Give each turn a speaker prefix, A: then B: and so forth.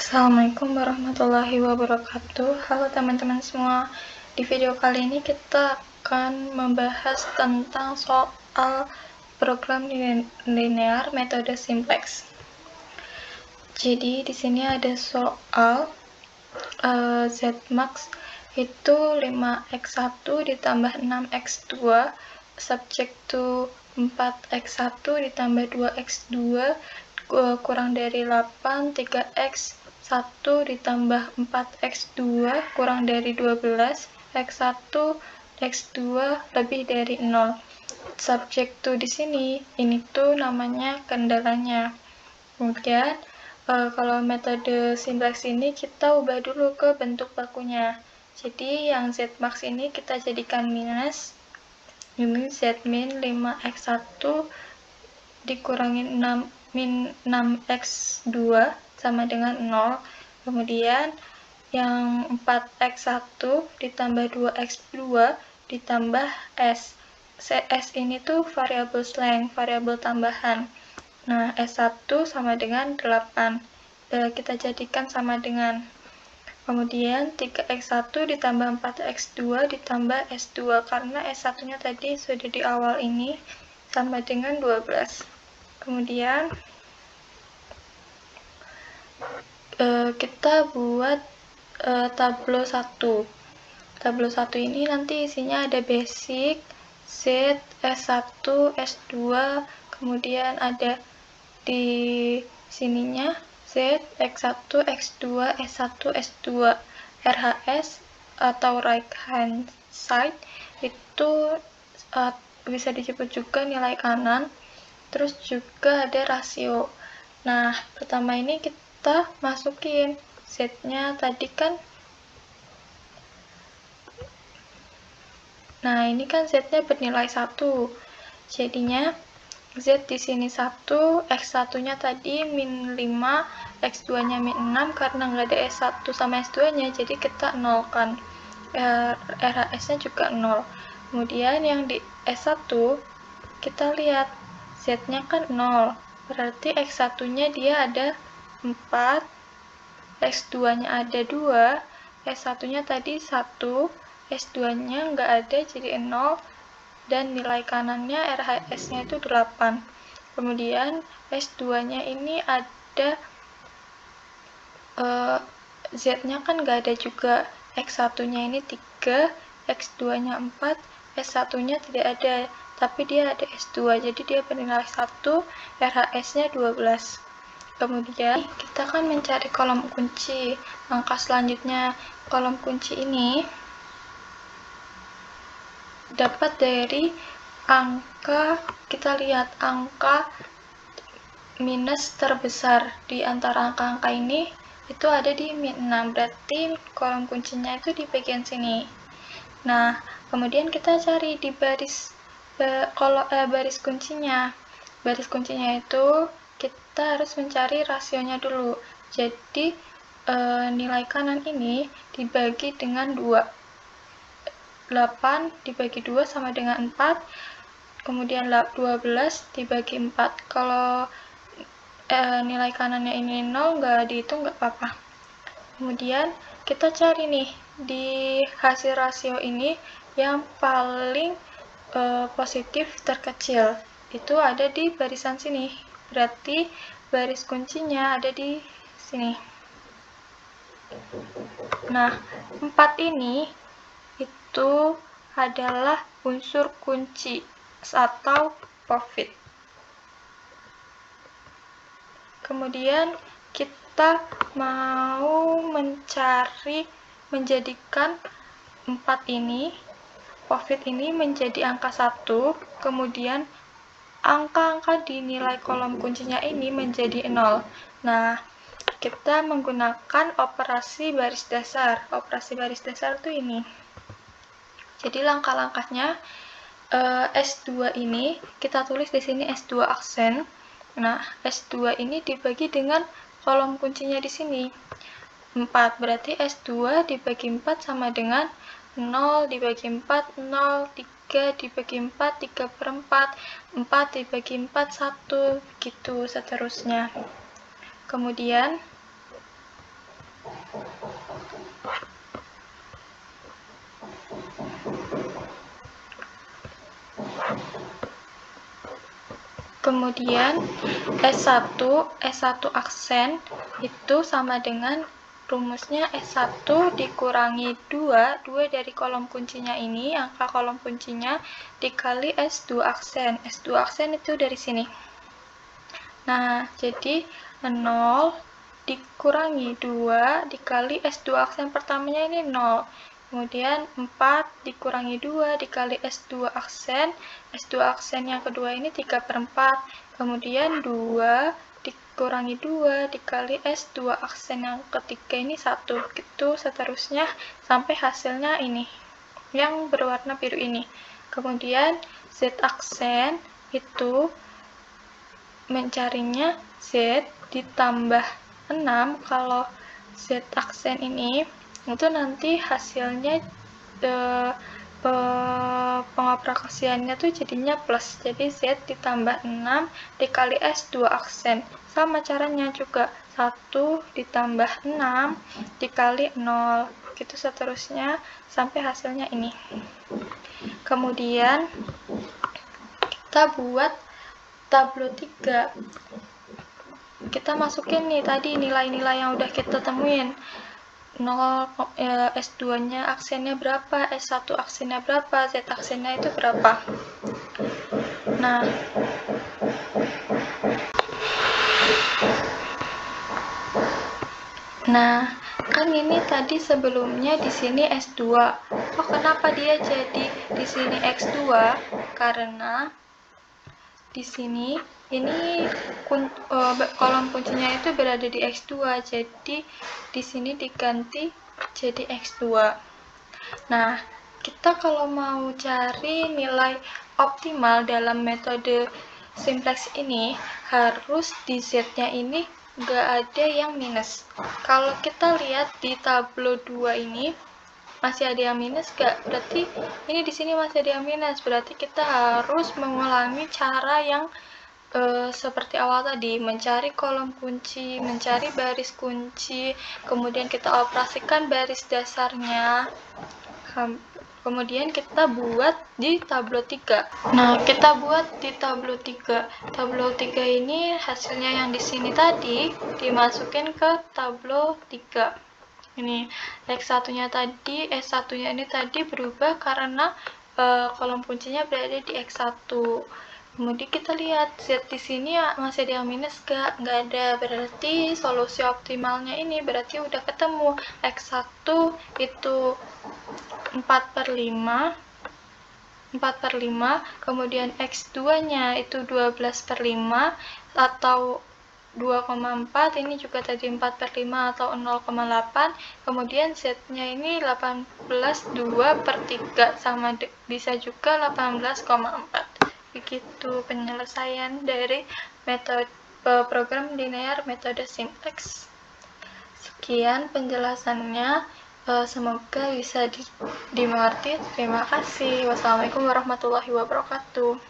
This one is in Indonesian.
A: Assalamualaikum warahmatullahi wabarakatuh. Halo teman-teman semua. Di video kali ini kita akan membahas tentang soal program linear metode simplex. Jadi di sini ada soal Z-max itu 5x1 ditambah 6x2 subject to 4x1 ditambah 2x2 kurang dari 8, 3x 1 ditambah 4x2 kurang dari 12, x1, x2 lebih dari 0. Subject to di sini, ini tuh namanya kendalanya. Kemudian, kalau metode simplex ini kita ubah dulu ke bentuk bakunya. Jadi, yang Z-max ini kita jadikan minus. Ini Z-min 5x1 dikurangin 6x2 sama dengan 0. Kemudian yang 4x1 ditambah 2x2 ditambah s. S ini tuh variabel slang, variabel tambahan. Nah, S1 sama dengan 8. Kita jadikan sama dengan. Kemudian 3x1 ditambah 4x2 ditambah S2 karena S1-nya tadi sudah di awal ini sama dengan 12. Kemudian kita buat tablo 1. Tablo 1 ini nanti isinya ada basic, Z, S1, S2, kemudian ada di sininya Z, X1, X2, S1, S2, RHS atau right hand side itu bisa disebut juga nilai kanan. Terus juga ada rasio. Nah, pertama ini kita masukin Z-nya tadi kan. Nah, ini kan Z-nya bernilai 1. Jadinya Z di sini 1, X1-nya tadi min 5, X2-nya min 6 karena nggak ada S1 sama S2-nya, jadi kita nolkan. RHS-nya juga 0. Kemudian yang di S1 kita lihat Z-nya kan 0, berarti X1-nya dia ada 4, X2-nya ada 2, S1-nya tadi 1, S2-nya nggak ada jadi 0, dan nilai kanannya RHS-nya itu 8. Kemudian S2-nya ini ada Z-nya kan nggak ada juga, X1-nya ini 3, X2-nya 4, S1-nya tidak ada, tapi dia ada S2, jadi dia bernilai 1, RHS-nya 12. Kemudian kita akan mencari kolom kunci. Langkah selanjutnya, kolom kunci ini dapat dari angka, kita lihat angka minus terbesar di antara angka-angka ini itu ada di min 6, berarti kolom kuncinya itu di bagian sini. Nah, kemudian kita cari di baris baris kuncinya. Baris kuncinya itu kita harus mencari rasionya dulu. Jadi nilai kanan ini dibagi dengan 2. 8 dibagi 2 sama dengan 4. Kemudian 12 dibagi 4. Kalau nilai kanannya ini 0, nggak dihitung nggak apa-apa. Kemudian kita cari nih di hasil rasio ini yang paling positif terkecil itu ada di barisan sini, berarti baris kuncinya ada di sini. Nah, 4 ini itu adalah unsur kunci atau profit. Kemudian kita mau menjadikan 4 ini, profit ini menjadi angka 1, kemudian angka-angka di nilai kolom kuncinya ini menjadi 0. Nah, kita menggunakan operasi baris dasar. Operasi baris dasar itu ini. Jadi langkah-langkahnya S2 ini kita tulis di sini S2 aksen. Nah, S2 ini dibagi dengan kolom kuncinya di sini. 4, berarti S2 dibagi 4 sama dengan 0 dibagi 4, 0, 3 dibagi 4, 3/4, 4 dibagi 4, 1, gitu seterusnya. Kemudian, Kemudian S1 aksen itu sama dengan rumusnya S1 dikurangi 2 dari kolom kuncinya ini, angka kolom kuncinya, dikali S2 aksen. S2 aksen itu dari sini. Nah, jadi 0 dikurangi 2 dikali S2 aksen pertamanya ini 0. Kemudian 4 dikurangi 2 dikali S2 aksen. S2 aksen yang kedua ini 3/4. Kemudian 2 dikurangi 2 dikali S2 aksen yang ketiga ini 1. Gitu seterusnya sampai hasilnya ini, yang berwarna biru ini. Kemudian Z aksen itu mencarinya Z ditambah 6. Kalau Z aksen ini itu nanti hasilnya pengoperasiannya tuh jadinya plus, jadi Z ditambah 6 dikali S2 aksen, sama caranya juga 1 ditambah 6 dikali 0, gitu seterusnya sampai hasilnya ini. Kemudian kita buat tablo 3. Kita masukin nih tadi nilai-nilai yang udah kita temuin. 0 S2-nya aksennya berapa, S1 aksennya berapa, Z aksennya itu berapa. Nah, kan ini tadi sebelumnya di sini S2. Oh, kenapa dia jadi di sini X2? Karena di sini ini kolom kuncinya itu berada di X2, jadi di sini diganti jadi X2. Nah, kita kalau mau cari nilai optimal dalam metode simplex ini, harus di Z-nya ini nggak ada yang minus. Kalau kita lihat di tablo 2 ini, masih ada yang minus nggak? Berarti ini di sini masih ada yang minus, berarti kita harus mengulangi cara yang seperti awal tadi, mencari kolom kunci, mencari baris kunci, kemudian kita operasikan baris dasarnya, kemudian kita buat di tablo 3. Nah, kita buat di tablo 3. Tablo 3 ini hasilnya yang di sini tadi dimasukin ke tablo 3. Ini X1-nya tadi, S1-nya ini tadi berubah karena kolom kuncinya berada di X1. Kemudian kita lihat Z di sini ya, masih ada yang minus nggak ada, berarti solusi optimalnya ini berarti udah ketemu. X1 itu 4/5, kemudian X2-nya itu 12/5 atau 2,4, ini juga tadi 4/5 atau 0,8, kemudian Z-nya ini 18 2/3, sama bisa juga 18,4. Begitu penyelesaian dari metode program linear metode simplex. Sekian penjelasannya, semoga bisa dimengerti. Terima kasih. Wassalamualaikum warahmatullahi wabarakatuh.